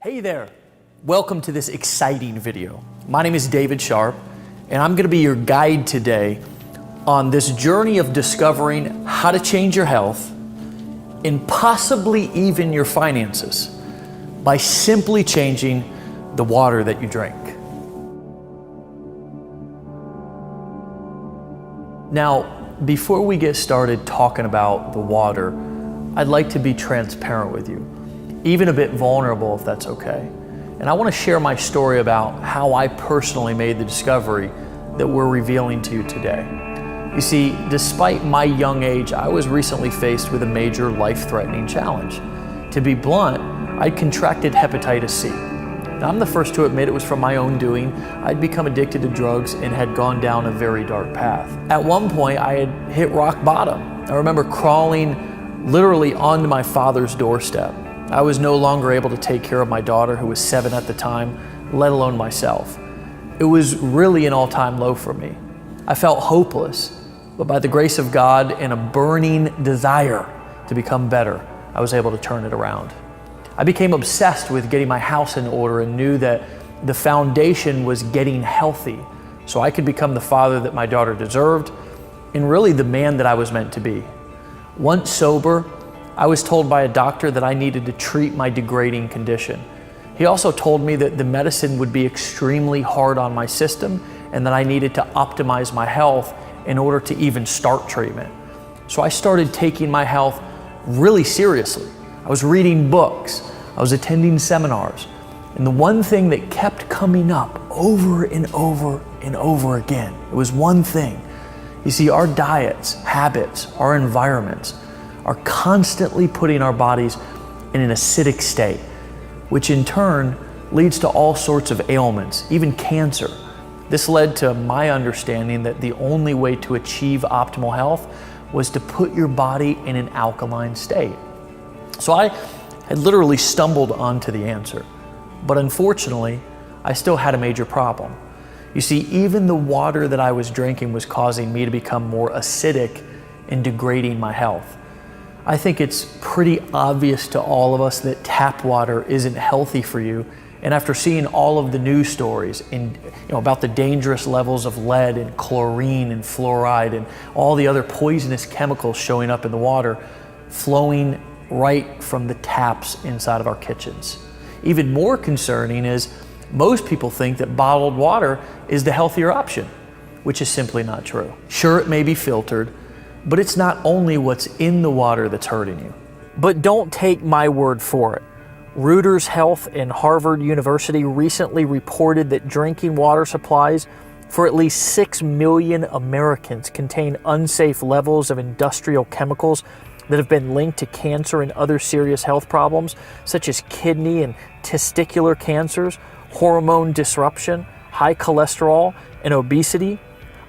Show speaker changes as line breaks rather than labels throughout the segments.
Hey there, welcome to this exciting video. My name is David Sharp, and I'm gonna be your guide today on this journey of discovering how to change your health and possibly even your finances by simply changing the water that you drink. Now, before we get started talking about the water, I'd like to be transparent with you, even a bit vulnerable if that's okay. And I want to share my story about how I personally made the discovery that we're revealing to you today. You see, despite my young age, I was recently faced with a major life-threatening challenge. To be blunt, I'd contracted hepatitis C. Now, I'm the first to admit it was from my own doing. I'd become addicted to drugs and had gone down a very dark path. At one point, I had hit rock bottom. I remember crawling literally onto my father's doorstep. I was no longer able to take care of my daughter, who was 7 at the time, let alone myself. It was really an all-time low for me. I felt hopeless, but by the grace of God and a burning desire to become better, I was able to turn it around. I became obsessed with getting my house in order and knew that the foundation was getting healthy so I could become the father that my daughter deserved and really the man that I was meant to be. Once sober, I was told by a doctor that I needed to treat my degrading condition. He also told me that the medicine would be extremely hard on my system and that I needed to optimize my health in order to even start treatment. So I started taking my health really seriously. I was reading books, I was attending seminars, and the one thing that kept coming up over and over and over again, it was one thing. You see, our diets, habits, our environments are constantly putting our bodies in an acidic state, which in turn leads to all sorts of ailments, even cancer. This led to my understanding that the only way to achieve optimal health was to put your body in an alkaline state. So I had literally stumbled onto the answer, but unfortunately, I still had a major problem. You see, even the water that I was drinking was causing me to become more acidic and degrading my health. I think it's pretty obvious to all of us that tap water isn't healthy for you. And after seeing all of the news stories about the dangerous levels of lead and chlorine and fluoride and all the other poisonous chemicals showing up in the water, flowing right from the taps inside of our kitchens. Even more concerning is most people think that bottled water is the healthier option, which is simply not true. Sure, it may be filtered, but it's not only what's in the water that's hurting you. But don't take my word for it. Reuters Health and Harvard University recently reported that drinking water supplies for at least 6 million Americans contain unsafe levels of industrial chemicals that have been linked to cancer and other serious health problems, such as kidney and testicular cancers, hormone disruption, high cholesterol, and obesity.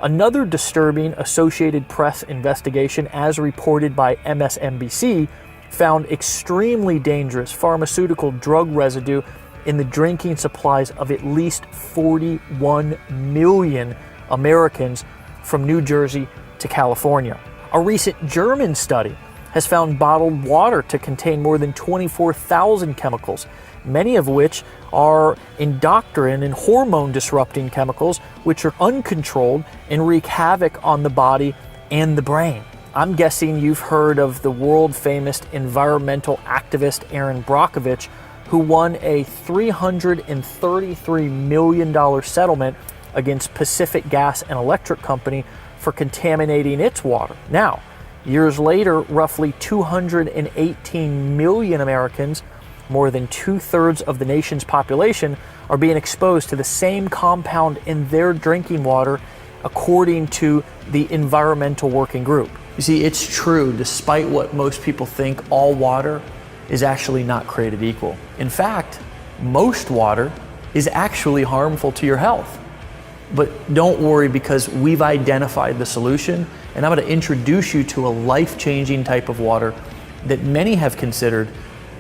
Another disturbing Associated Press investigation, as reported by MSNBC, found extremely dangerous pharmaceutical drug residue in the drinking supplies of at least 41 million Americans from New Jersey to California. A recent German study has found bottled water to contain more than 24,000 chemicals, many of which are endocrine and hormone disrupting chemicals, which are uncontrolled and wreak havoc on the body and the brain. I'm guessing you've heard of the world famous environmental activist Erin Brockovich, who won a $333 million settlement against Pacific Gas and Electric Company for contaminating its water. Now, years later, roughly 218 million Americans, more than 2/3 of the nation's population, are being exposed to the same compound in their drinking water, according to the Environmental Working Group. You see, it's true, despite what most people think, all water is actually not created equal. In fact, most water is actually harmful to your health. But don't worry, because we've identified the solution, and I'm going to introduce you to a life-changing type of water that many have considered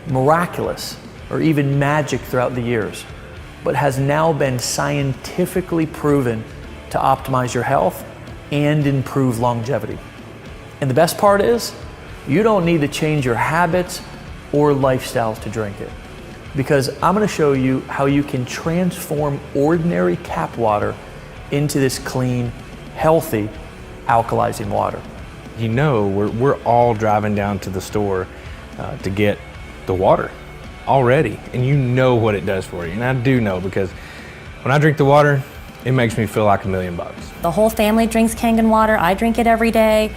miraculous or even magic throughout the years, but has now been scientifically proven to optimize your health and improve longevity. And the best part is, you don't need to change your habits or lifestyles to drink it. because I'm going to show you how you can transform ordinary tap water into this clean, healthy, alkalizing water.
You know, we're all driving down to the store to get the water already, and you know what it does for you. And I do know, because when I drink the water, it makes me feel like $1 million.
The whole family drinks Kangen water. I drink it every day,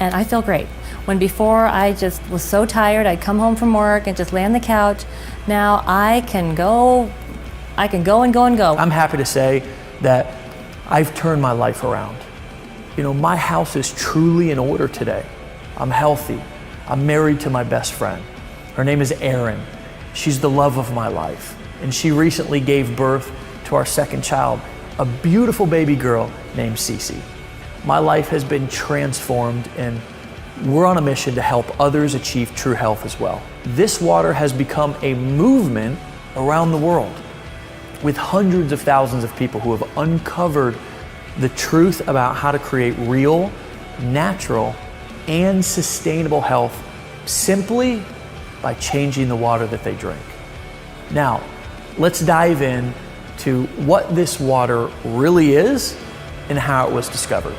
and I feel great. When before I just was so tired, I'd come home from work and just lay on the couch. Now I can go and go and go.
I'm happy to say that I've turned my life around. You know, my house is truly in order today. I'm healthy. I'm married to my best friend. Her name is Erin. She's the love of my life. And she recently gave birth to our second child, a beautiful baby girl named Cece. My life has been transformed, and we're on a mission to help others achieve true health as well. This water has become a movement around the world, with hundreds of thousands of people who have uncovered the truth about how to create real, natural, and sustainable health simply by changing the water that they drink. Now, let's dive in to what this water really is and how it was discovered.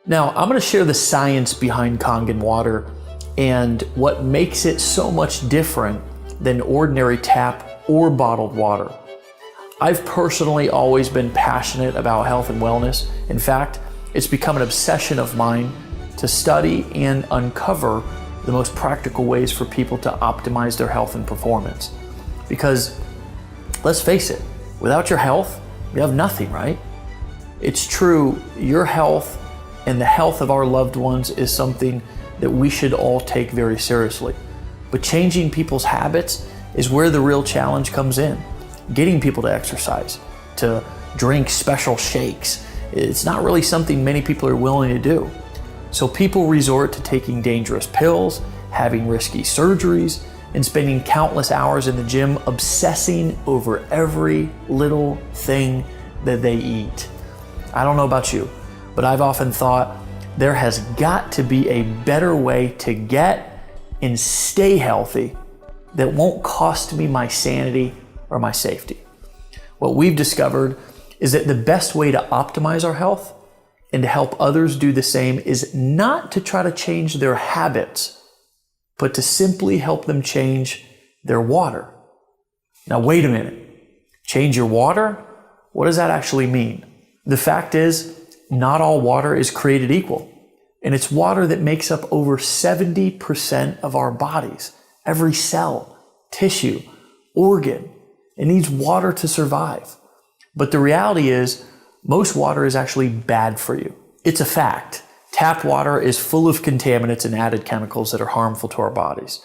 Now, I'm going to share the science behind Kangen water and what makes it so much different than ordinary tap or bottled water. I've personally always been passionate about health and wellness. In fact, it's become an obsession of mine to study and uncover the most practical ways for people to optimize their health and performance. Because let's face it, without your health, you have nothing, right? It's true, your health and the health of our loved ones is something that we should all take very seriously. But changing people's habits is where the real challenge comes in. Getting people to exercise, to drink special shakes, it's not really something many people are willing to do. So people resort to taking dangerous pills, having risky surgeries, and spending countless hours in the gym obsessing over every little thing that they eat. I don't know about you, but I've often thought there has got to be a better way to get and stay healthy that won't cost me my sanity or my safety. What we've discovered is that the best way to optimize our health and to help others do the same is not to try to change their habits, but to simply help them change their water. Now, wait a minute. Change your water? What does that actually mean? The fact is, not all water is created equal. And it's water that makes up over 70% of our bodies. Every cell, tissue, organ, it needs water to survive. But the reality is, most water is actually bad for you. It's a fact. Tap water is full of contaminants and added chemicals that are harmful to our bodies.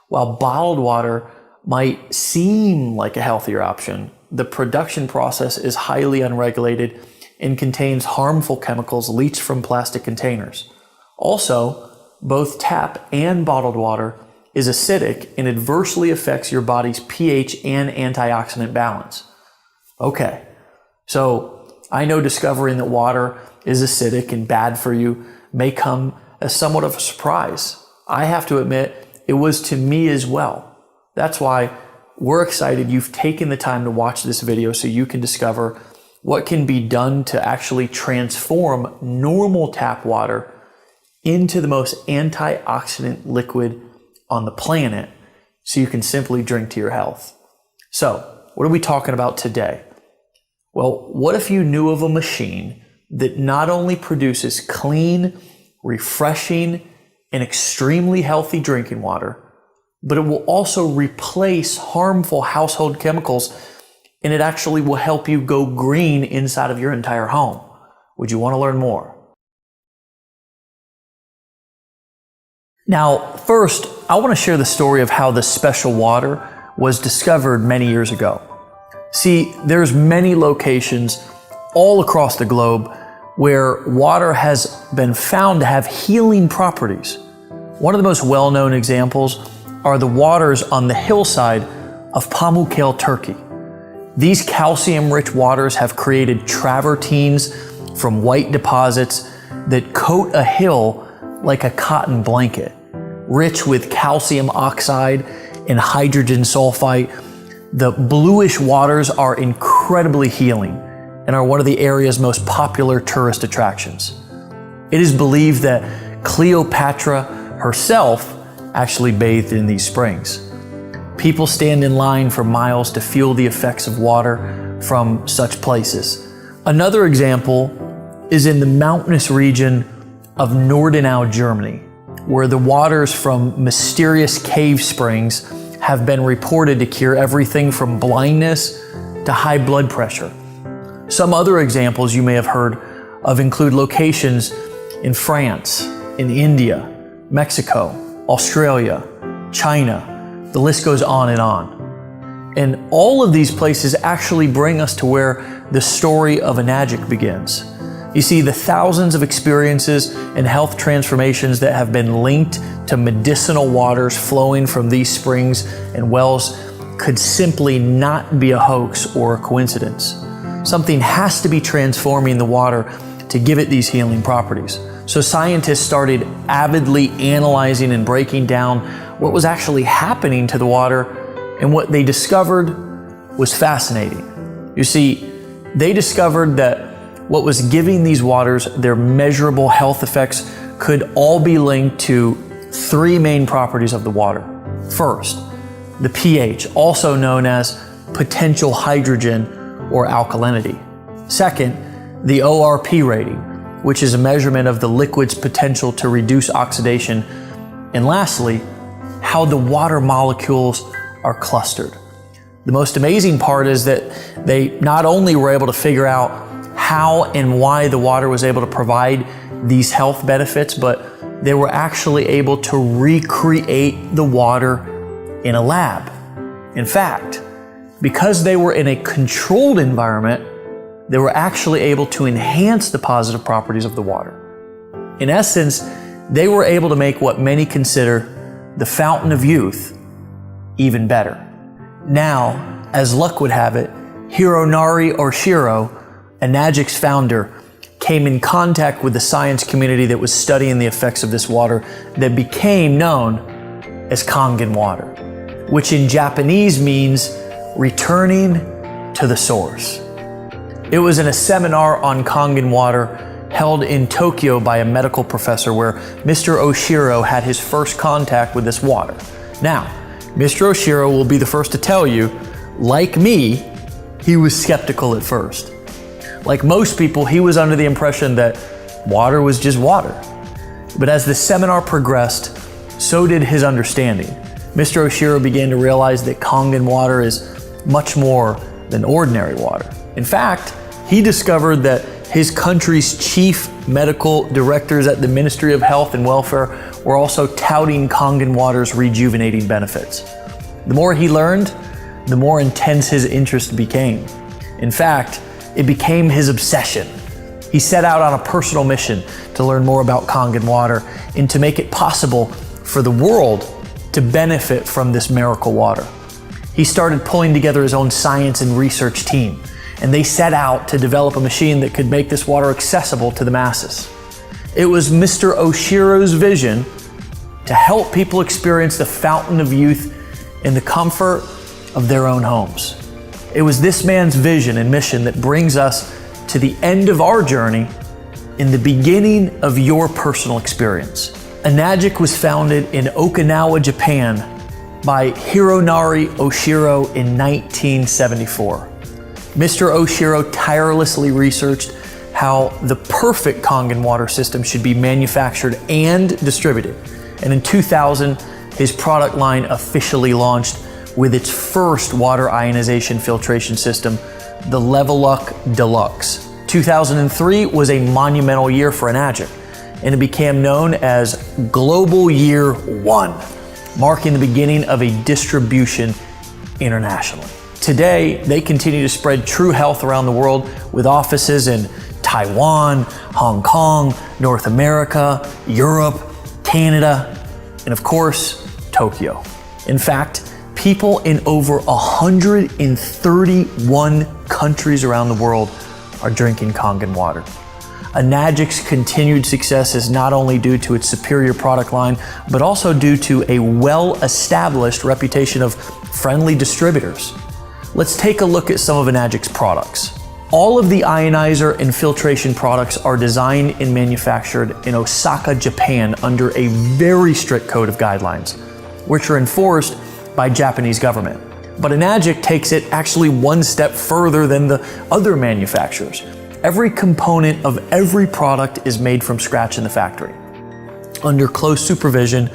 While bottled water might seem like a healthier option, the production process is highly unregulated and contains harmful chemicals leached from plastic containers. Also, both tap and bottled water is acidic and adversely affects your body's pH and antioxidant balance. Okay, so I know discovering that water is acidic and bad for you may come as somewhat of a surprise. I have to admit, it was to me as well. That's why we're excited you've taken the time to watch this video so you can discover what can be done to actually transform normal tap water into the most antioxidant liquid on the planet so you can simply drink to your health. So, what are we talking about today? Well, what if you knew of a machine that not only produces clean, refreshing, and extremely healthy drinking water, but it will also replace harmful household chemicals, and it actually will help you go green inside of your entire home? Would you want to learn more? Now, first, I want to share the story of how this special water was discovered many years ago. See, there's many locations all across the globe where water has been found to have healing properties. One of the most well-known examples are the waters on the hillside of Pamukkale, Turkey. These calcium-rich waters have created travertines from white deposits that coat a hill like a cotton blanket, rich with calcium oxide and hydrogen sulfite. The bluish waters are incredibly healing and are one of the area's most popular tourist attractions. It is believed that Cleopatra herself actually bathed in these springs. People stand in line for miles to feel the effects of water from such places. Another example is in the mountainous region of Nordenau, Germany, where the waters from mysterious cave springs have been reported to cure everything from blindness to high blood pressure. Some other examples you may have heard of include locations in France, in India, Mexico, Australia, China. The list goes on and on. And all of these places actually bring us to where the story of Enagic begins. You see, the thousands of experiences and health transformations that have been linked to medicinal waters flowing from these springs and wells could simply not be a hoax or a coincidence. Something has to be transforming the water to give it these healing properties. So scientists started avidly analyzing and breaking down what was actually happening to the water, and what they discovered was fascinating. You see, they discovered that what was giving these waters their measurable health effects could all be linked to three main properties of the water. First, the pH, also known as potential hydrogen or alkalinity. Second, the ORP rating, which is a measurement of the liquid's potential to reduce oxidation. And lastly, how the water molecules are clustered. The most amazing part is that they not only were able to figure out how and why the water was able to provide these health benefits, but they were actually able to recreate the water in a lab. In fact, because they were in a controlled environment, they were actually able to enhance the positive properties of the water. In essence, they were able to make what many consider the fountain of youth even better. Now, as luck would have it, Hironari Oshiro, Enagic's founder, came in contact with the science community that was studying the effects of this water that became known as Kangen water, which in Japanese means returning to the source. It was in a seminar on Kangen water held in Tokyo by a medical professor where Mr. Oshiro had his first contact with this water. Now, Mr. Oshiro will be the first to tell you, like me, he was skeptical at first. Like most people, he was under the impression that water was just water. But as the seminar progressed, so did his understanding. Mr. Oshiro began to realize that Kangen water is much more than ordinary water. In fact, he discovered that his country's chief medical directors at the Ministry of Health and Welfare were also touting Kangen water's rejuvenating benefits. The more he learned, the more intense his interest became. In fact, it became his obsession. He set out on a personal mission to learn more about Kangen water and to make it possible for the world to benefit from this miracle water. He started pulling together his own science and research team, and they set out to develop a machine that could make this water accessible to the masses. It was Mr. Oshiro's vision to help people experience the fountain of youth in the comfort of their own homes. It was this man's vision and mission that brings us to the end of our journey in the beginning of your personal experience. Enagic was founded in Okinawa, Japan by Hironari Oshiro in 1974. Mr. Oshiro tirelessly researched how the perfect Kangen water system should be manufactured and distributed. And in 2000, his product line officially launched with its first water ionization filtration system, the Leveluck Deluxe. 2003 was a monumental year for Enagic, and it became known as Global Year 1, marking the beginning of a distribution internationally. Today, they continue to spread true health around the world with offices in Taiwan, Hong Kong, North America, Europe, Canada, and of course, Tokyo. In fact, People in over 131 countries around the world are drinking Kangen water. Enagic's continued success is not only due to its superior product line, but also due to a well-established reputation of friendly distributors. Let's take a look at some of Enagic's products. All of the ionizer and filtration products are designed and manufactured in Osaka, Japan under a very strict code of guidelines, which are enforced by Japanese government. But Enagic takes it actually one step further than the other manufacturers. Every component of every product is made from scratch in the factory, under close supervision,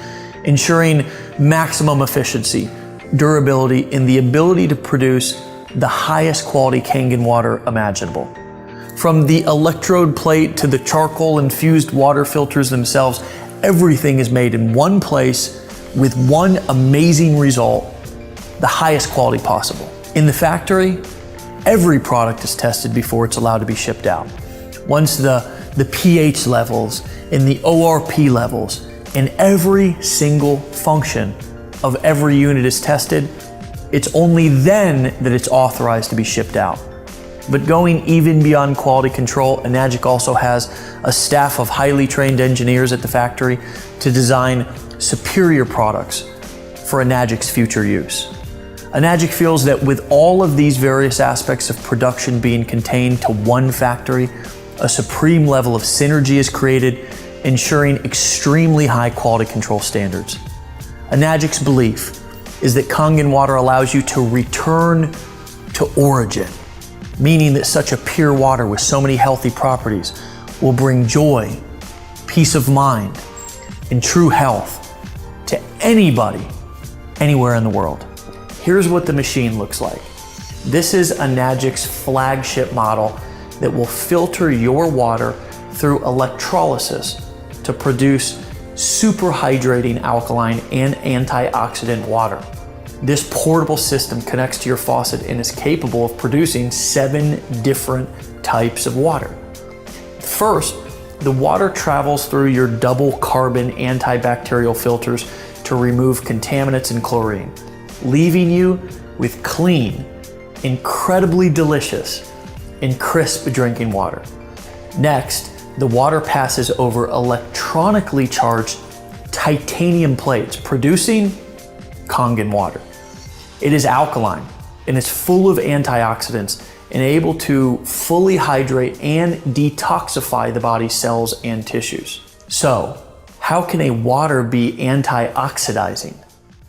ensuring maximum efficiency, durability, and the ability to produce the highest quality Kangen water imaginable. From the electrode plate to the charcoal infused water filters themselves, everything is made in one place with one amazing result, the highest quality possible. In the factory, every product is tested before it's allowed to be shipped out. Once the pH levels and the ORP levels and every single function of every unit is tested, it's only then that it's authorized to be shipped out. But going even beyond quality control, Enagic also has a staff of highly trained engineers at the factory to design superior products for Enagic's future use. Enagic feels that with all of these various aspects of production being contained to one factory, a supreme level of synergy is created, ensuring extremely high quality control standards. Enagic's belief is that Kangen water allows you to return to origin, meaning that such a pure water with so many healthy properties will bring joy, peace of mind, and true health to anybody, anywhere in the world. Here's what the machine looks like. This is Enagic's flagship model that will filter your water through electrolysis to produce super hydrating alkaline and antioxidant water. This portable system connects to your faucet and is capable of producing 7 different types of water. First, the water travels through your double carbon antibacterial filters to remove contaminants and chlorine, leaving you with clean, incredibly delicious, and crisp drinking water. Next, the water passes over electronically charged titanium plates, producing Kangen water. It is alkaline and is full of antioxidants and able to fully hydrate and detoxify the body's cells and tissues. So, how can a water be antioxidizing?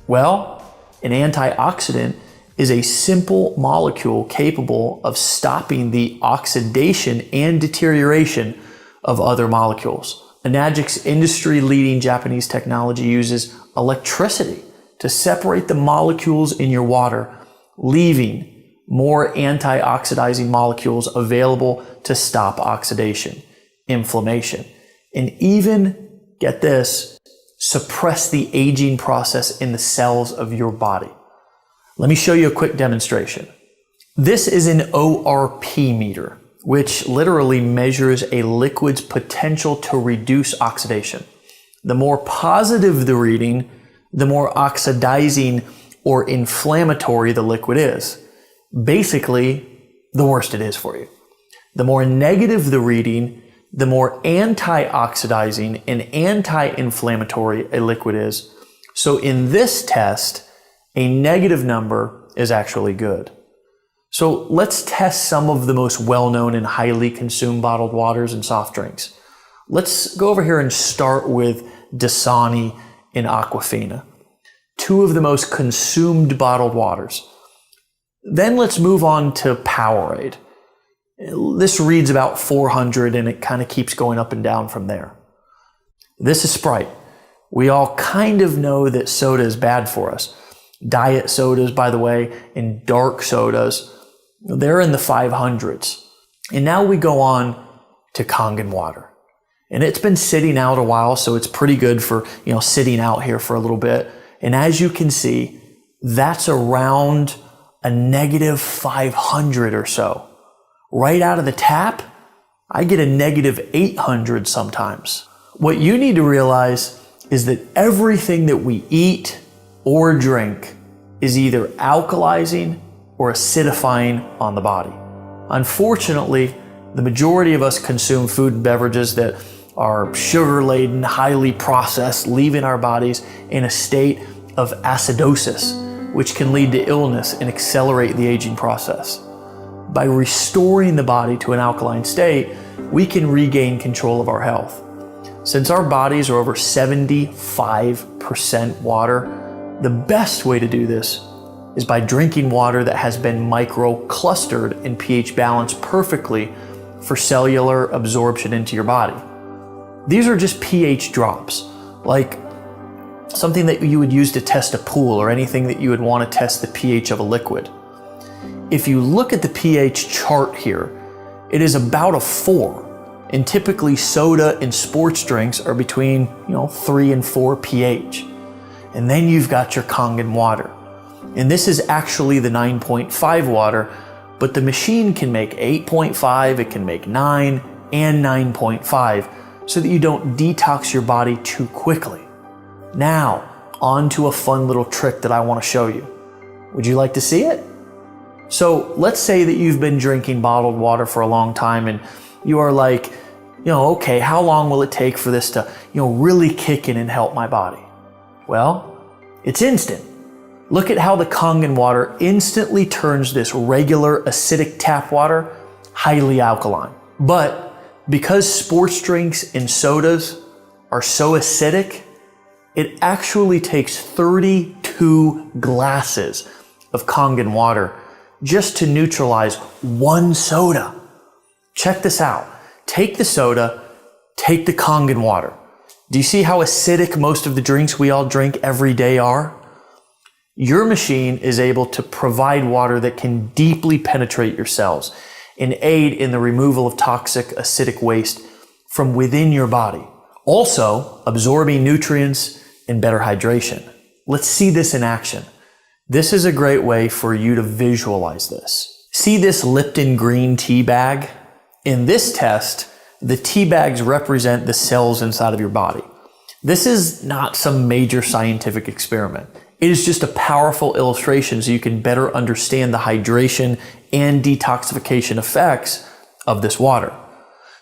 Well, an antioxidant is a simple molecule capable of stopping the oxidation and deterioration of other molecules. Enagic's industry-leading Japanese technology uses electricity to separate the molecules in your water, leaving more antioxidizing molecules available to stop oxidation, inflammation, and even, get this, suppress the aging process in the cells of your body. Let me show you a quick demonstration. This is an ORP meter, which literally measures a liquid's potential to reduce oxidation. The more positive the reading, the more oxidizing or inflammatory the liquid is. Basically, the worse it is for you. The more negative the reading, the more antioxidizing and anti-inflammatory a liquid is. So in this test, a negative number is actually good. So let's test some of the most well-known and highly consumed bottled waters and soft drinks. Let's go over here and start with Dasani and Aquafina, 2 of the most consumed bottled waters. Then let's move on to Powerade. This reads about 400 and it kind of keeps going up and down from there. This is Sprite. We all kind of know that soda is bad for us. Diet sodas, by the way, and dark sodas, they're in the 500s. And now we go on to Kangen water. And it's been sitting out a while, so it's pretty good for, sitting out here for a little bit. And as you can see, that's around a negative 500 or so. Right out of the tap, I get a negative 800 sometimes. What you need to realize is that everything that we eat or drink is either alkalizing or acidifying on the body. Unfortunately, the majority of us consume food and beverages that are sugar-laden, highly processed, leaving our bodies in a state of acidosis, which can lead to illness and accelerate the aging process. By restoring the body to an alkaline state, we can regain control of our health. Since our bodies are over 75% water, the best way to do this is by drinking water that has been micro-clustered and pH balanced perfectly for cellular absorption into your body. These are just pH drops, like something that you would use to test a pool or anything that you would want to test the pH of a liquid. If you look at the pH chart here, it is about a 4, and typically soda and sports drinks are between 3 and 4 pH. And then you've got your Kangen water. And this is actually the 9.5 water, but the machine can make 8.5, it can make 9 and 9.5, so that you don't detox your body too quickly. Now, on to a fun little trick that I want to show you. Would you like to see it? So let's say that you've been drinking bottled water for a long time and you are like, okay, how long will it take for this to, really kick in and help my body? Well, it's instant. Look at how the Kangen water instantly turns this regular acidic tap water highly alkaline. But because sports drinks and sodas are so acidic, it actually takes 32 glasses of Kangen water just to neutralize one soda. Check this out. Take the soda, take the Kangen water. Do you see how acidic most of the drinks we all drink every day are? Your machine is able to provide water that can deeply penetrate your cells and aid in the removal of toxic acidic waste from within your body, also absorbing nutrients and better hydration. Let's see this in action. This is a great way for you to visualize this. See this Lipton green tea bag? In this test, the tea bags represent the cells inside of your body. This is not some major scientific experiment. It is just a powerful illustration so you can better understand the hydration and detoxification effects of this water.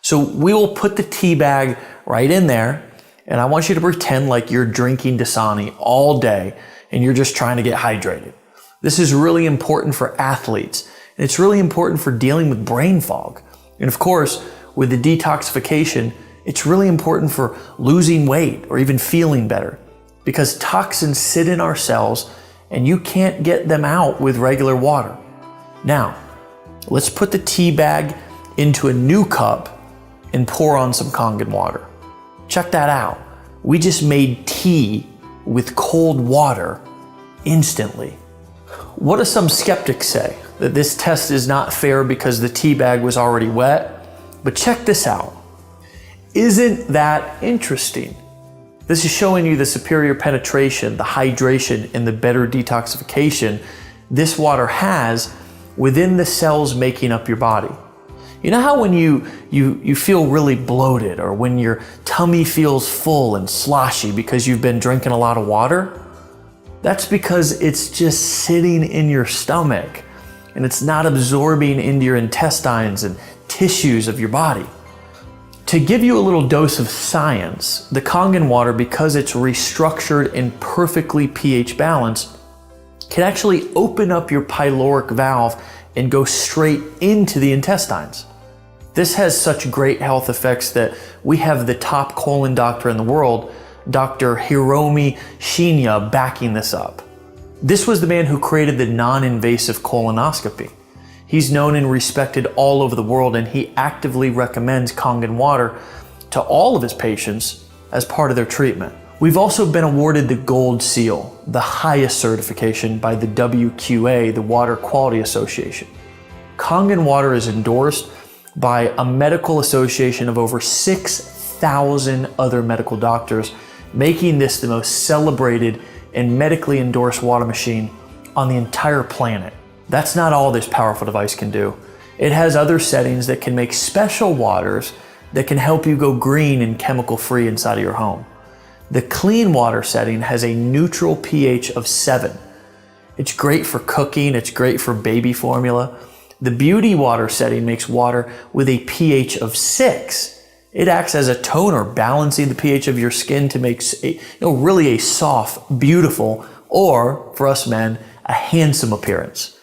So we will put the tea bag right in there, and I want you to pretend like you're drinking Dasani all day and you're just trying to get hydrated. This is really important for athletes, and it's really important for dealing with brain fog. And of course, with the detoxification, it's really important for losing weight or even feeling better, because toxins sit in our cells and you can't get them out with regular water. Now, let's put the tea bag into a new cup and pour on some Kangen water. Check that out. We just made tea with cold water instantly. What do some skeptics say? That this test is not fair because the tea bag was already wet? But check this out. Isn't that interesting? This is showing you the superior penetration, the hydration, and the better detoxification this water has within the cells making up your body. You know how when you feel really bloated, or when your tummy feels full and sloshy because you've been drinking a lot of water? That's because it's just sitting in your stomach and it's not absorbing into your intestines and tissues of your body. To give you a little dose of science, the Kangen water, because it's restructured and perfectly pH balanced, can actually open up your pyloric valve and go straight into the intestines. This has such great health effects that we have the top colon doctor in the world, Dr. Hiromi Shinya, backing this up. This was the man who created the non-invasive colonoscopy. He's known and respected all over the world, and he actively recommends Kangen water to all of his patients as part of their treatment. We've also been awarded the Gold Seal, the highest certification by the WQA, the Water Quality Association. Kangen water is endorsed by a medical association of over 6,000 other medical doctors, making this the most celebrated and medically endorsed water machine on the entire planet. That's not all this powerful device can do. It has other settings that can make special waters that can help you go green and chemical free inside of your home. The clean water setting has a neutral pH of 7. It's great for cooking, it's great for baby formula. The beauty water setting makes water with a pH of 6. It acts as a toner, balancing the pH of your skin to make really a soft, beautiful, or for us men, a handsome appearance.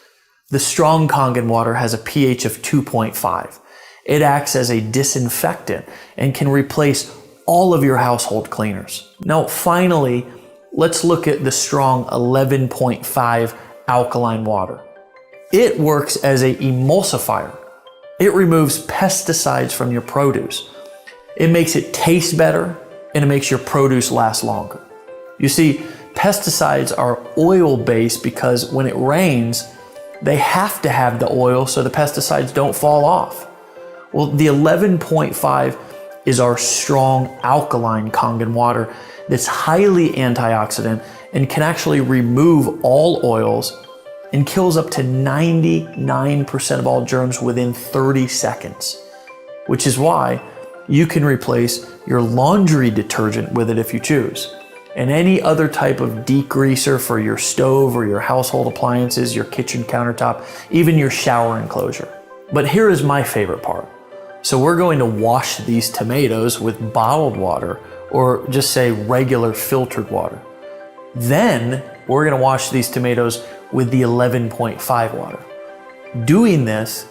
The strong Kangen water has a pH of 2.5. It acts as a disinfectant and can replace all of your household cleaners. Now, finally, let's look at the strong 11.5 alkaline water. It works as an emulsifier. It removes pesticides from your produce. It makes it taste better, and it makes your produce last longer. You see, pesticides are oil-based because when it rains, they have to have the oil so the pesticides don't fall off. Well, the 11.5 is our strong alkaline Kangen water that's highly antioxidant and can actually remove all oils and kills up to 99% of all germs within 30 seconds, which is why you can replace your laundry detergent with it if you choose, and any other type of degreaser for your stove or your household appliances, your kitchen countertop, even your shower enclosure. But here is my favorite part. So we're going to wash these tomatoes with bottled water, or just say regular filtered water. Then we're going to wash these tomatoes with the 11.5 water. Doing this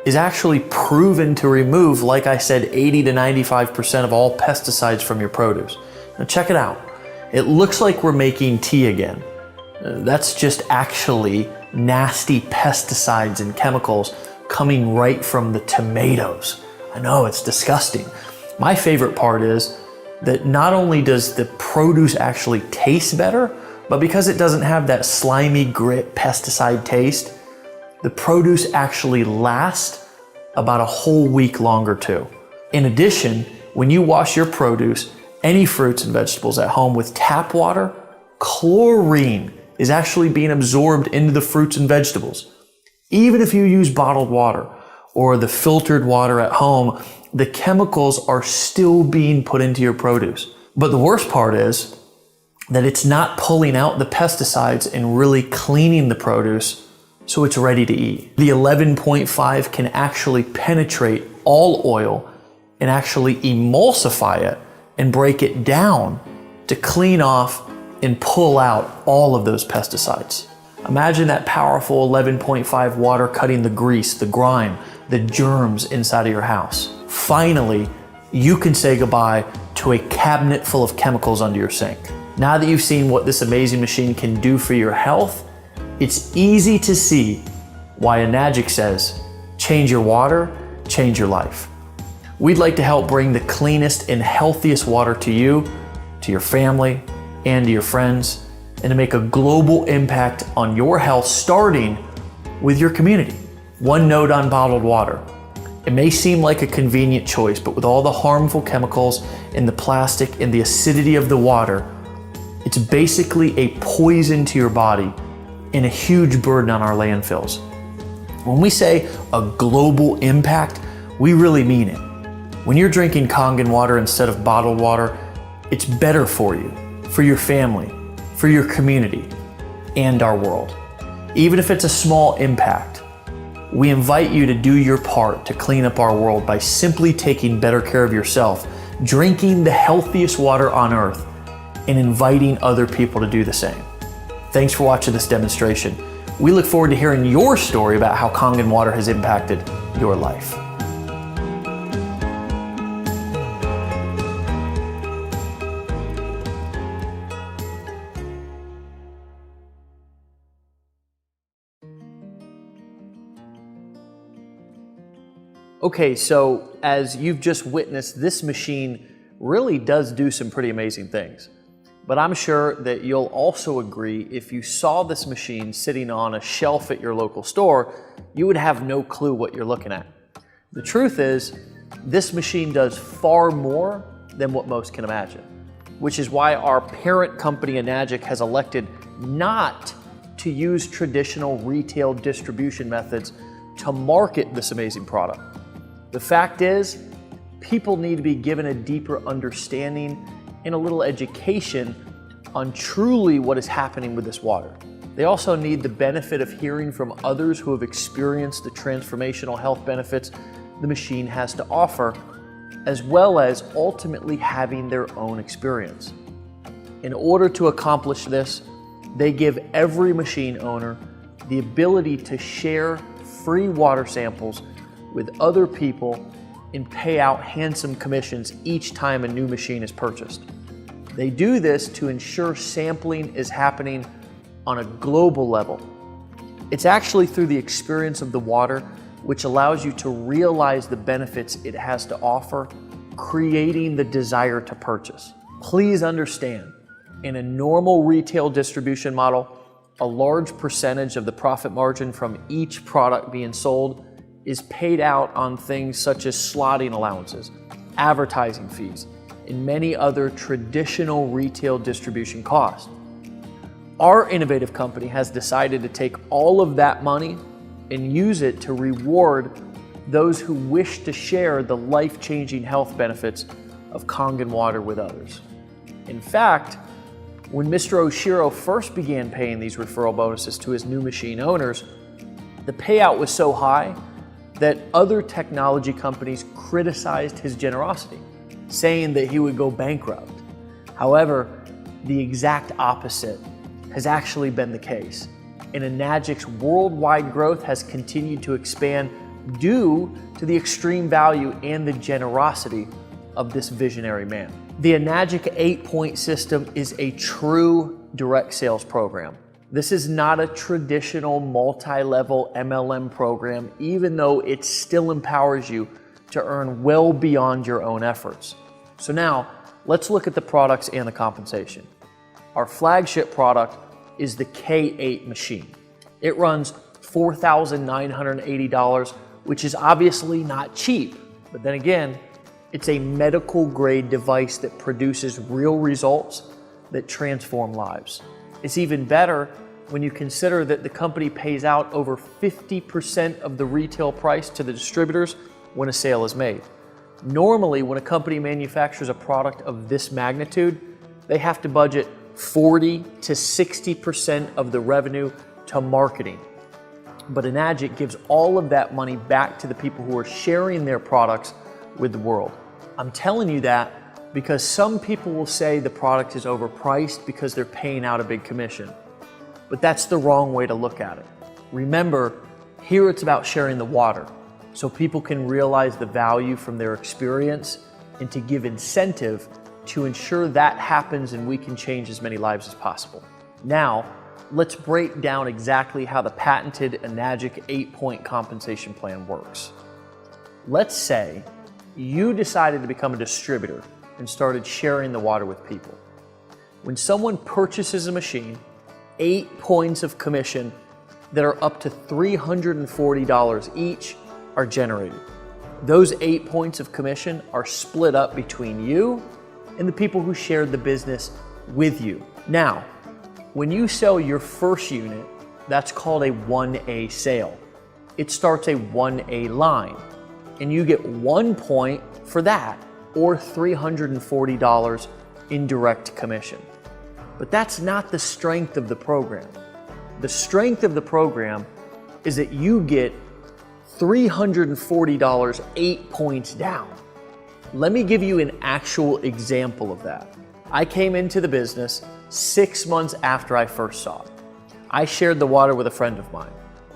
is actually proven to remove, like I said, 80 to 95% of all pesticides from your produce. Now check it out. It looks like we're making tea again. That's just actually nasty pesticides and chemicals coming right from the tomatoes. I know, it's disgusting. My favorite part is that not only does the produce actually taste better, but because it doesn't have that slimy grit pesticide taste, the produce actually lasts about a whole week longer too. In addition, when you wash your produce, any fruits and vegetables at home with tap water, chlorine is actually being absorbed into the fruits and vegetables. Even if you use bottled water or the filtered water at home, the chemicals are still being put into your produce. But the worst part is that it's not pulling out the pesticides and really cleaning the produce so it's ready to eat. The 11.5 can actually penetrate all oil and actually emulsify it and break it down to clean off and pull out all of those pesticides. Imagine that powerful 11.5 water cutting the grease, the grime, the germs inside of your house. Finally, you can say goodbye to a cabinet full of chemicals under your sink. Now that you've seen what this amazing machine can do for your health, it's easy to see why Enagic says, change your water, change your life. We'd like to help bring the cleanest and healthiest water to you, to your family, and to your friends, and to make a global impact on your health, starting with your community. One note on bottled water. It may seem like a convenient choice, but with all the harmful chemicals and the plastic and the acidity of the water, it's basically a poison to your body and a huge burden on our landfills. When we say a global impact, we really mean it. When you're drinking Kangen water instead of bottled water, it's better for you, for your family, for your community, and our world. Even if it's a small impact, we invite you to do your part to clean up our world by simply taking better care of yourself, drinking the healthiest water on earth, and inviting other people to do the same. Thanks for watching this demonstration. We look forward to hearing your story about how Kangen water has impacted your life. Okay, so as you've just witnessed, this machine really does do some pretty amazing things. But I'm sure that you'll also agree, if you saw this machine sitting on a shelf at your local store, you would have no clue what you're looking at. The truth is, this machine does far more than what most can imagine, which is why our parent company Enagic has elected not to use traditional retail distribution methods to market this amazing product. The fact is, people need to be given a deeper understanding and a little education on truly what is happening with this water. They also need the benefit of hearing from others who have experienced the transformational health benefits the machine has to offer, as well as ultimately having their own experience. In order to accomplish this, they give every machine owner the ability to share free water samples with other people and pay out handsome commissions each time a new machine is purchased. They do this to ensure sampling is happening on a global level. It's actually through the experience of the water which allows you to realize the benefits it has to offer, creating the desire to purchase. Please understand, in a normal retail distribution model, a large percentage of the profit margin from each product being sold is paid out on things such as slotting allowances, advertising fees, and many other traditional retail distribution costs. Our innovative company has decided to take all of that money and use it to reward those who wish to share the life-changing health benefits of Kangen water with others. In fact, when Mr. Oshiro first began paying these referral bonuses to his new machine owners, the payout was so high that other technology companies criticized his generosity, saying that he would go bankrupt. However, the exact opposite has actually been the case, and Enagic's worldwide growth has continued to expand due to the extreme value and the generosity of this visionary man. The Enagic 8-point system is a true direct sales program. This is not a traditional multi-level MLM program, even though it still empowers you to earn well beyond your own efforts. So now, let's look at the products and the compensation. Our flagship product is the K8 machine. It runs $4,980, which is obviously not cheap, but then again, it's a medical grade device that produces real results that transform lives. It's even better when you consider that the company pays out over 50% of the retail price to the distributors when a sale is made. Normally, when a company manufactures a product of this magnitude, they have to budget 40 to 60% of the revenue to marketing. But Enagic gives all of that money back to the people who are sharing their products with the world. I'm telling you that because some people will say the product is overpriced because they're paying out a big commission. But that's the wrong way to look at it. Remember, here it's about sharing the water so people can realize the value from their experience and to give incentive to ensure that happens and we can change as many lives as possible. Now, let's break down exactly how the patented Enagic 8-point compensation plan works. Let's say you decided to become a distributor and started sharing the water with people. When someone purchases a machine, 8 points of commission that are up to $340 each are generated. Those 8 points of commission are split up between you and the people who shared the business with you. Now, when you sell your first unit, that's called a 1A sale. It starts a 1A line, and you get 1 point for that, or $340 in direct commission. But that's not the strength of the program. The strength of the program is that you get $340 8 points down. Let me give you an actual example of that. I came into the business 6 months after I first saw it. I shared the water with a friend of mine,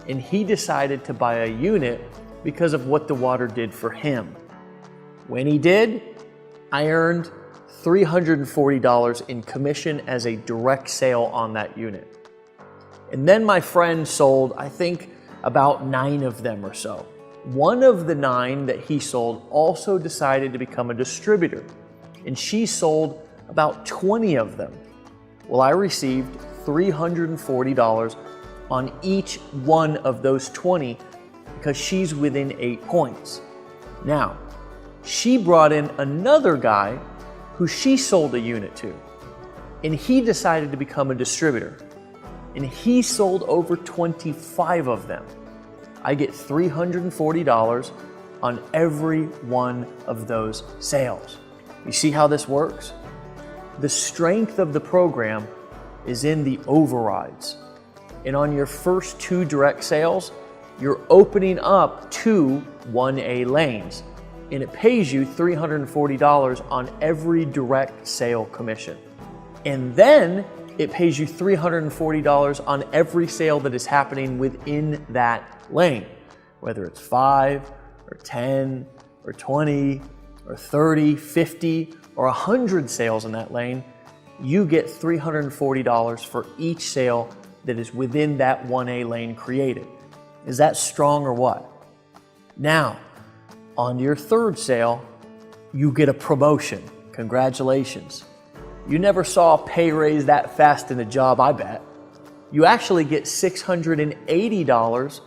and he decided to buy a unit because of what the water did for him. When he did, I earned $340 in commission as a direct sale on that unit. And then my friend sold, I think, about 9 of them or so. One of the 9 that he sold also decided to become a distributor, and she sold about 20 of them. Well, I received $340 on each one of those 20 because she's within 8 points. Now, she brought in another guy who she sold a unit to, and he decided to become a distributor, and he sold over 25 of them. I get $340 on every one of those sales. You see how this works? The strength of the program is in the overrides. And on your first 2 direct sales, you're opening up 2 1A lanes. And it pays you $340 on every direct sale commission. And then it pays you $340 on every sale that is happening within that lane, whether it's 5 or 10 or 20 or 30, 50 or 100 sales in that lane. You get $340 for each sale that is within that 1A lane created. Is that strong or what? Now, on your 3rd sale, you get a promotion. Congratulations. You never saw a pay raise that fast in a job, I bet. You actually get $680,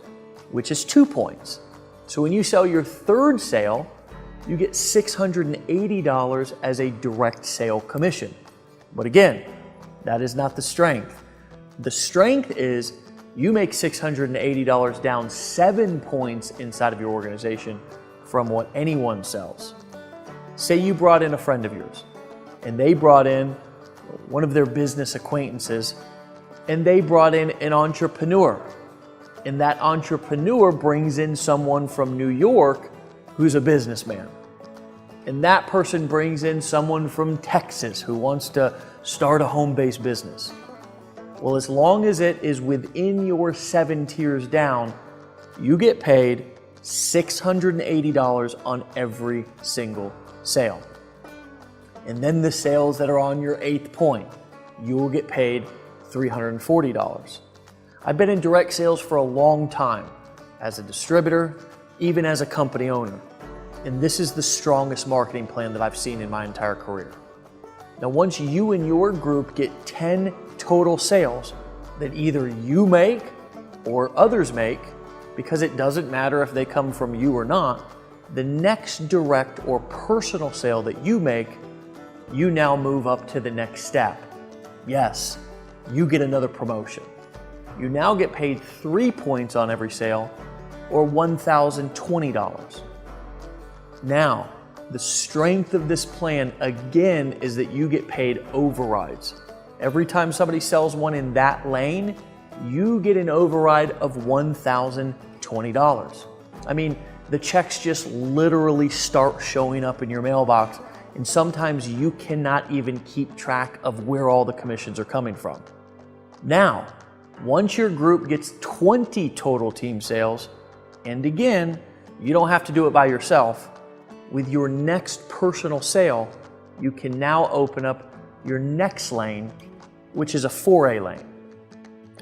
which is 2 points. So when you sell your 3rd sale, you get $680 as a direct sale commission. But again, that is not the strength. The strength is you make $680 down 7 points inside of your organization from what anyone sells. Say you brought in a friend of yours, and they brought in one of their business acquaintances, and they brought in an entrepreneur. And that entrepreneur brings in someone from New York who's a businessman. And that person brings in someone from Texas who wants to start a home-based business. Well, as long as it is within your 7 tiers down, you get paid $680 on every single sale. And then the sales that are on your 8th point, you will get paid $340. I've been in direct sales for a long time, as a distributor, even as a company owner. And this is the strongest marketing plan that I've seen in my entire career. Now, once you and your group get 10 total sales that either you make or others make, because it doesn't matter if they come from you or not, the next direct or personal sale that you make, you now move up to the next step. Yes, you get another promotion. You now get paid 3 points on every sale, or $1,020. Now, the strength of this plan, again, is that you get paid overrides. Every time somebody sells one in that lane, you get an override of $1,020. I mean, the checks just literally start showing up in your mailbox, and sometimes you cannot even keep track of where all the commissions are coming from. Now, once your group gets 20 total team sales, and again, you don't have to do it by yourself, with your next personal sale, you can now open up your next lane, which is a 4A lane.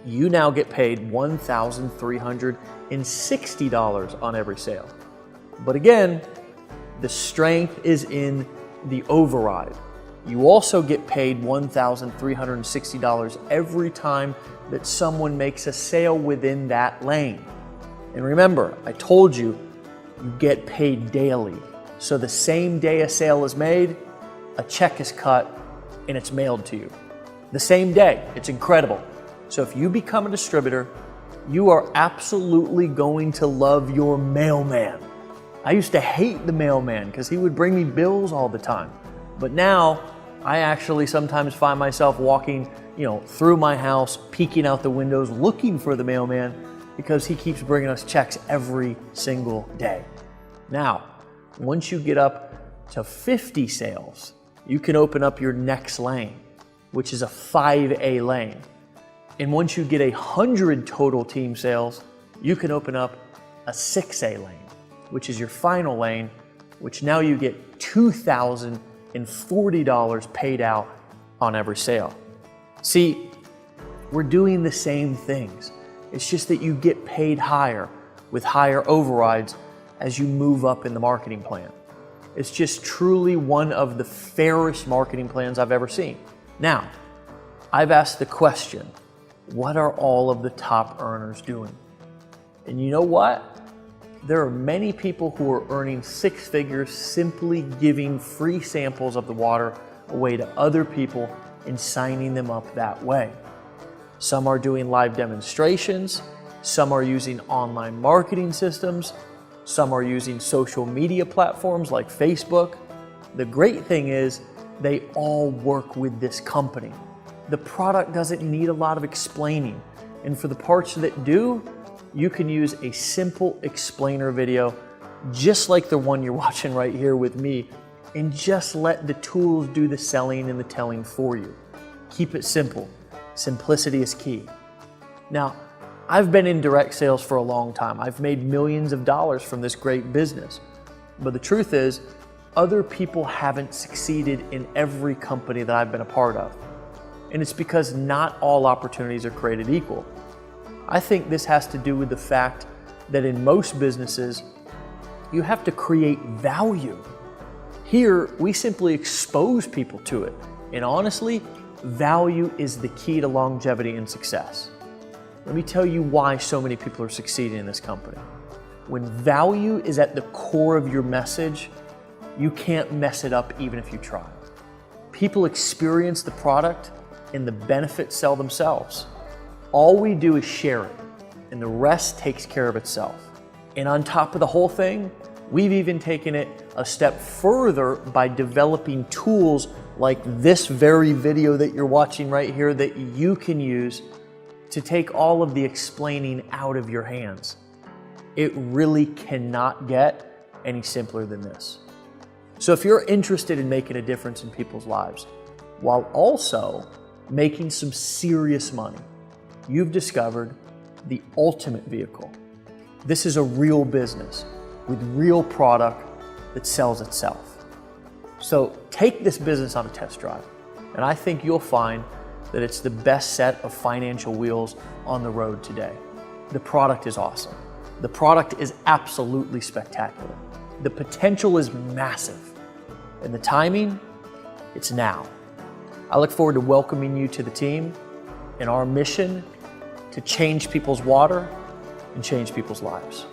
You now get paid $1,360 on every sale. But again, the strength is in the override. You also get paid $1,360 every time that someone makes a sale within that lane. And remember, I told you, you get paid daily. So the same day a sale is made, a check is cut and it's mailed to you. The same day. It's incredible. So if you become a distributor, you are absolutely going to love your mailman. I used to hate the mailman because he would bring me bills all the time. But now I actually sometimes find myself walking, through my house, peeking out the windows, looking for the mailman because he keeps bringing us checks every single day. Now, once you get up to 50 sales, you can open up your next lane, which is a 5A lane. And once you get 100 total team sales, you can open up a 6A lane, which is your final lane, which now you get $2,040 paid out on every sale. See, we're doing the same things. It's just that you get paid higher with higher overrides as you move up in the marketing plan. It's just truly one of the fairest marketing plans I've ever seen. Now, I've asked the question, what are all of the top earners doing? And you know what? There are many people who are earning 6 figures simply giving free samples of the water away to other people and signing them up that way. Some are doing live demonstrations, some are using online marketing systems, some are using social media platforms like Facebook. The great thing is they all work with this company. The product doesn't need a lot of explaining. And for the parts that do, you can use a simple explainer video, just like the one you're watching right here with me, and just let the tools do the selling and the telling for you. Keep it simple. Simplicity is key. Now, I've been in direct sales for a long time. I've made millions of dollars from this great business. But the truth is, other people haven't succeeded in every company that I've been a part of. And it's because not all opportunities are created equal. I think this has to do with the fact that in most businesses, you have to create value. Here, we simply expose people to it. And honestly, value is the key to longevity and success. Let me tell you why so many people are succeeding in this company. When value is at the core of your message, you can't mess it up even if you try. People experience the product and the benefits sell themselves. All we do is share it, and the rest takes care of itself. And on top of the whole thing, we've even taken it a step further by developing tools like this very video that you're watching right here that you can use to take all of the explaining out of your hands. It really cannot get any simpler than this. So if you're interested in making a difference in people's lives, while also making some serious money, you've discovered the ultimate vehicle. This is a real business with real product that sells itself. So take this business on a test drive, and I think you'll find that it's the best set of financial wheels on the road today. The product is awesome. The product is absolutely spectacular. The potential is massive. And the timing, it's now. I look forward to welcoming you to the team and our mission to change people's water and change people's lives.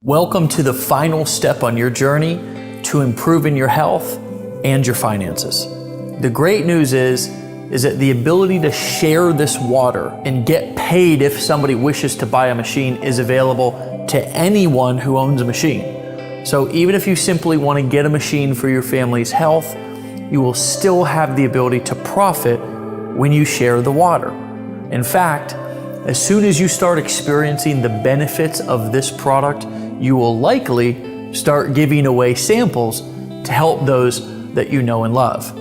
Welcome to the final step on your journey to improving your health and your finances. The great news is that the ability to share this water and get paid if somebody wishes to buy a machine is available to anyone who owns a machine. So even if you simply want to get a machine for your family's health, you will still have the ability to profit when you share the water. In fact, as soon as you start experiencing the benefits of this product, you will likely start giving away samples to help those that you know and love.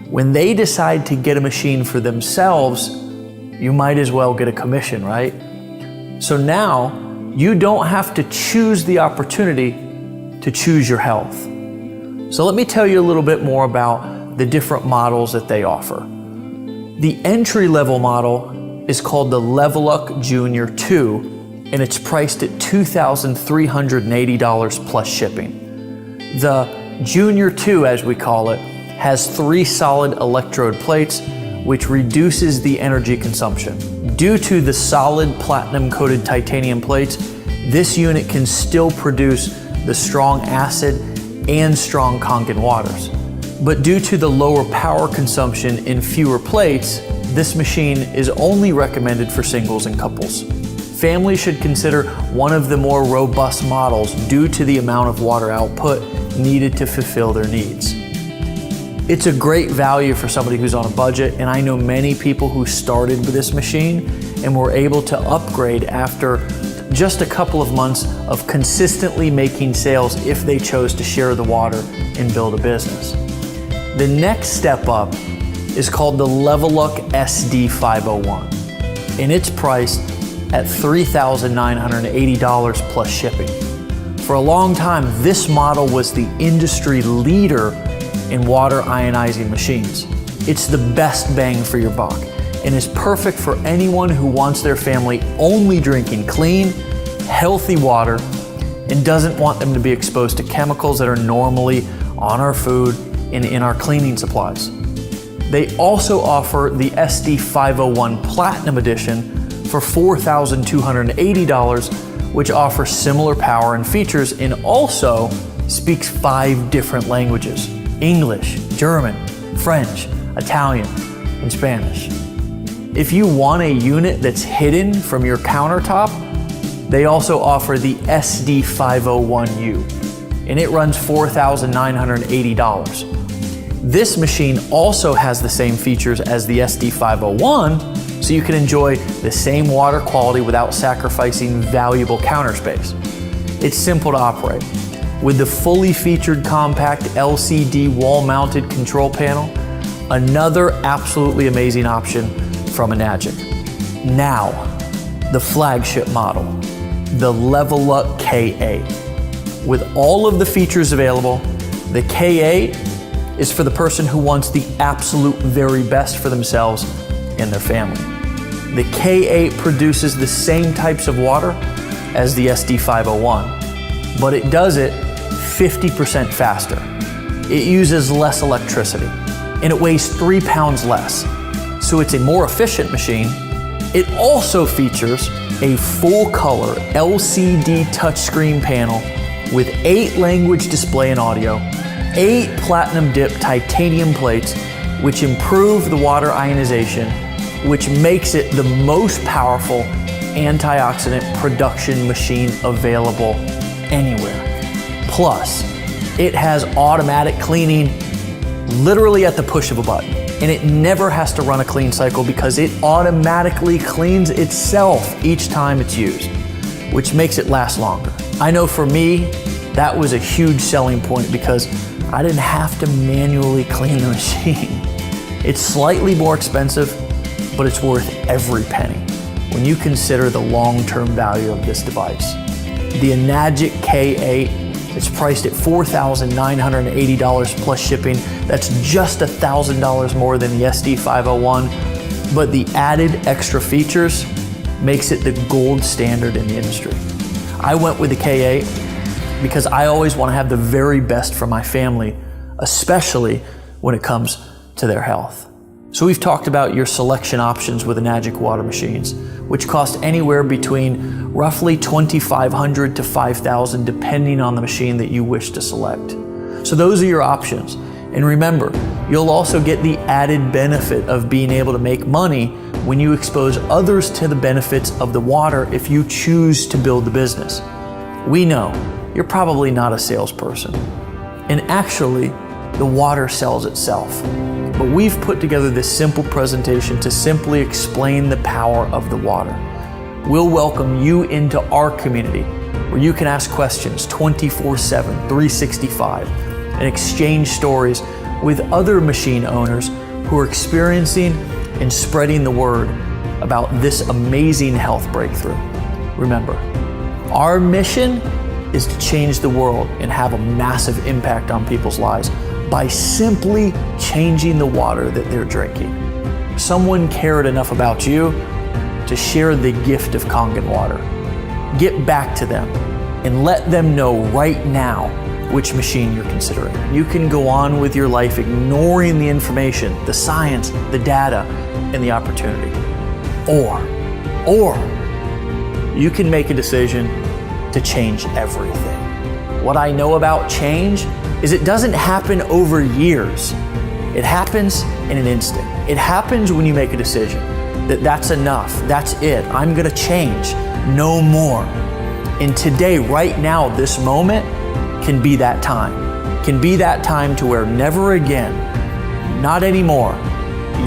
When they decide to get a machine for themselves, you might as well get a commission, right? So now you don't have to choose the opportunity to choose your health. So let me tell you a little bit more about the different models that they offer. The entry-level model is called the Level Up Junior 2, and it's priced at $2,380 plus shipping. The Junior 2, as we call it, has 3 solid electrode plates, which reduces the energy consumption. Due to the solid platinum-coated titanium plates, this unit can still produce the strong acid and strong Kangen waters. But due to the lower power consumption in fewer plates, this machine is only recommended for singles and couples. Families should consider one of the more robust models due to the amount of water output needed to fulfill their needs. It's a great value for somebody who's on a budget, and I know many people who started with this machine and were able to upgrade after just a couple of months of consistently making sales if they chose to share the water and build a business. The next step up is called the Level Up SD501, and it's priced at $3,980 plus shipping. For a long time, this model was the industry leader in water ionizing machines. It's the best bang for your buck and is perfect for anyone who wants their family only drinking clean, healthy water and doesn't want them to be exposed to chemicals that are normally on our food and in our cleaning supplies. They also offer the SD501 Platinum Edition for $4,280, which offers similar power and features and also speaks 5 different languages: English, German, French, Italian, and Spanish. If you want a unit that's hidden from your countertop, They also offer the SD501U, and it runs $4,980. This machine also has the same features as the SD501, so you can enjoy the same water quality without sacrificing valuable counter space. It's simple to operate. With the fully featured compact LCD wall-mounted control panel, another absolutely amazing option from Enagic. Now, the flagship model, the Level Up K8. With all of the features available, the K8 is for the person who wants the absolute very best for themselves and their family. The K8 produces the same types of water as the SD501, but it does it 50% faster. It uses less electricity, and it weighs 3 pounds less. So it's a more efficient machine. It also features a full-color LCD touchscreen panel with 8 language display and audio, 8 platinum dip titanium plates, which improve the water ionization, which makes it the most powerful antioxidant production machine available anywhere. Plus, it has automatic cleaning literally at the push of a button, and it never has to run a clean cycle because it automatically cleans itself each time it's used, which makes it last longer. I know for me, that was a huge selling point because I didn't have to manually clean the machine. It's slightly more expensive, but it's worth every penny when you consider the long-term value of this device. The Enagic K8, it's priced at $4,980 plus shipping. That's just $1,000 more than the SD501, but the added extra features makes it the gold standard in the industry. I went with the K8 because I always want to have the very best for my family, especially when it comes to their health. So we've talked about your selection options with Enagic water machines, which cost anywhere between roughly $2,500 to $5,000 depending on the machine that you wish to select. So those are your options. And remember, you'll also get the added benefit of being able to make money when you expose others to the benefits of the water if you choose to build the business. We know you're probably not a salesperson, and actually, the water sells itself. But we've put together this simple presentation to simply explain the power of the water. We'll welcome you into our community where you can ask questions 24/7, 365, and exchange stories with other machine owners who are experiencing and spreading the word about this amazing health breakthrough. Remember, our mission is to change the world and have a massive impact on people's lives by simply changing the water that they're drinking. Someone cared enough about you to share the gift of Kangen water. Get back to them and let them know right now which machine you're considering. You can go on with your life ignoring the information, the science, the data, and the opportunity. Or you can make a decision to change everything. What I know about change is it doesn't happen over years. It happens in an instant. It happens when you make a decision that that's enough, that's it, I'm gonna change, no more. And today, right now, this moment can be that time. Can be that time to where never again, not anymore,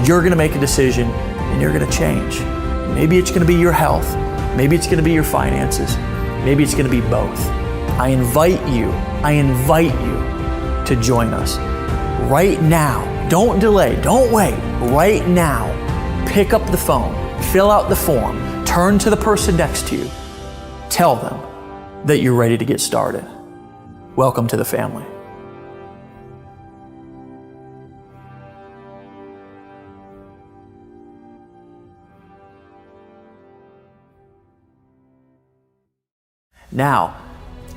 you're gonna make a decision and you're gonna change. Maybe it's gonna be your health, maybe it's gonna be your finances, maybe it's gonna be both. I invite you to join us right now. Don't delay, don't wait, right now. Pick up the phone, fill out the form, turn to the person next to you, tell them that you're ready to get started. Welcome to the family. Now,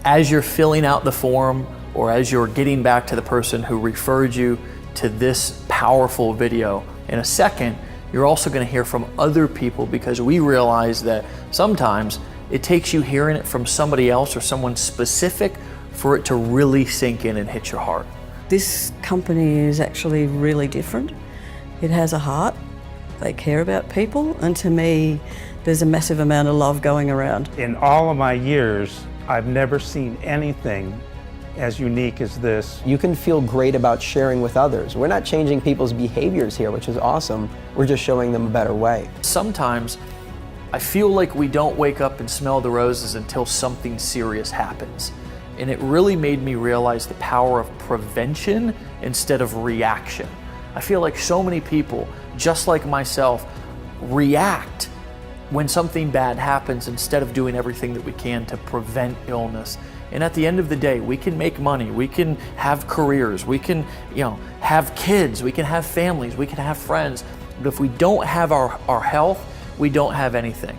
as you're filling out the form or as you're getting back to the person who referred you to this powerful video, in a second, you're also going to hear from other people because we realize that sometimes it takes you hearing it from somebody else or someone specific for it to really sink in and hit your heart.
This company is actually really different. It has a heart. They care about people, and to me, there's a massive amount of love going around.
In all of my years, I've never seen anything as unique as this.
You can feel great about sharing with others. We're not changing people's behaviors here, which is awesome. We're just showing them a better way.
Sometimes I feel like we don't wake up and smell the roses until something serious happens. And it really made me realize the power of prevention instead of reaction. I feel like so many people, just like myself, react when something bad happens instead of doing everything that we can to prevent illness. And at the end of the day, we can make money, we can have careers, we can, have kids, we can have families, we can have friends. But if we don't have our health, we don't have anything.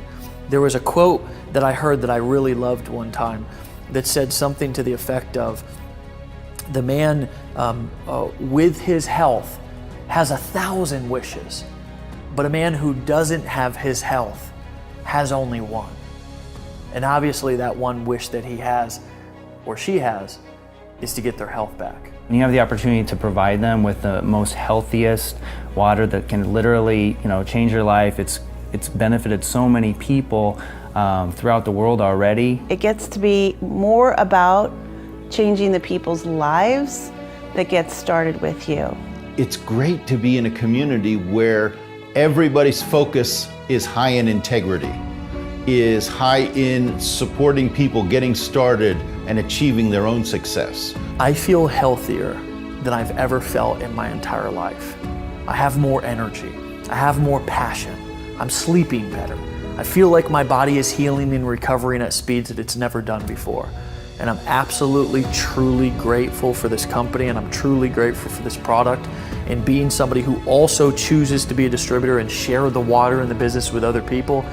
There was a quote that I heard that I really loved one time that said something to the effect of, the man with his health has 1,000 wishes, but a man who doesn't have his health has only one. And obviously that one wish that he has or she has is to get their health back.
And you have the opportunity to provide them with the most healthiest water that can literally, change their life. It's benefited so many people throughout the world already.
It gets to be more about changing the people's lives that gets started with you.
It's great to be in a community where everybody's focus is high in integrity, is high in supporting people getting started and achieving their own success.
I feel healthier than I've ever felt in my entire life. I have more energy. I have more passion. I'm sleeping better. I feel like my body is healing and recovering at speeds that it's never done before. And I'm absolutely, truly grateful for this company, and I'm truly grateful for this product, and being somebody who also chooses to be a distributor and share the water and the business with other people.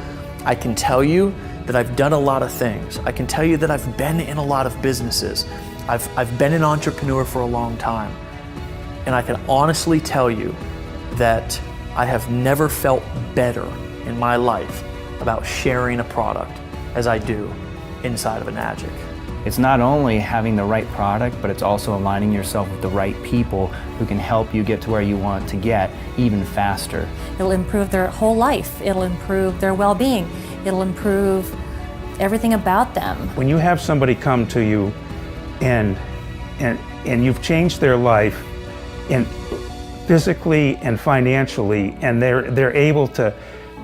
I can tell you that I've done a lot of things. I can tell you that I've been in a lot of businesses. I've been an entrepreneur for a long time. And I can honestly tell you that I have never felt better in my life about sharing a product as I do inside of a Nagic.
It's not only having the right product, but it's also aligning yourself with the right people who can help you get to where you want to get even faster.
It'll improve their whole life. It'll improve their well-being. It'll improve everything about them.
When you have somebody come to you and you've changed their life physically and financially, and they're able to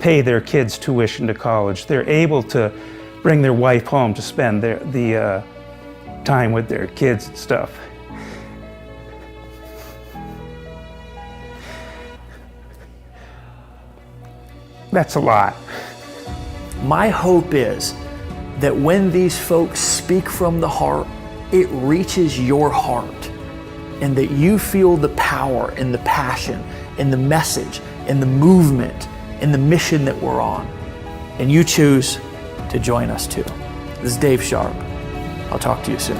pay their kids' tuition to college, they're able to bring their wife home to spend the time with their kids and stuff. That's a lot.
My hope is that when these folks speak from the heart, it reaches your heart, and that you feel the power and the passion and the message and the movement and the mission that we're on, and you choose to join us too. This is Dave Sharp. I'll talk to you soon.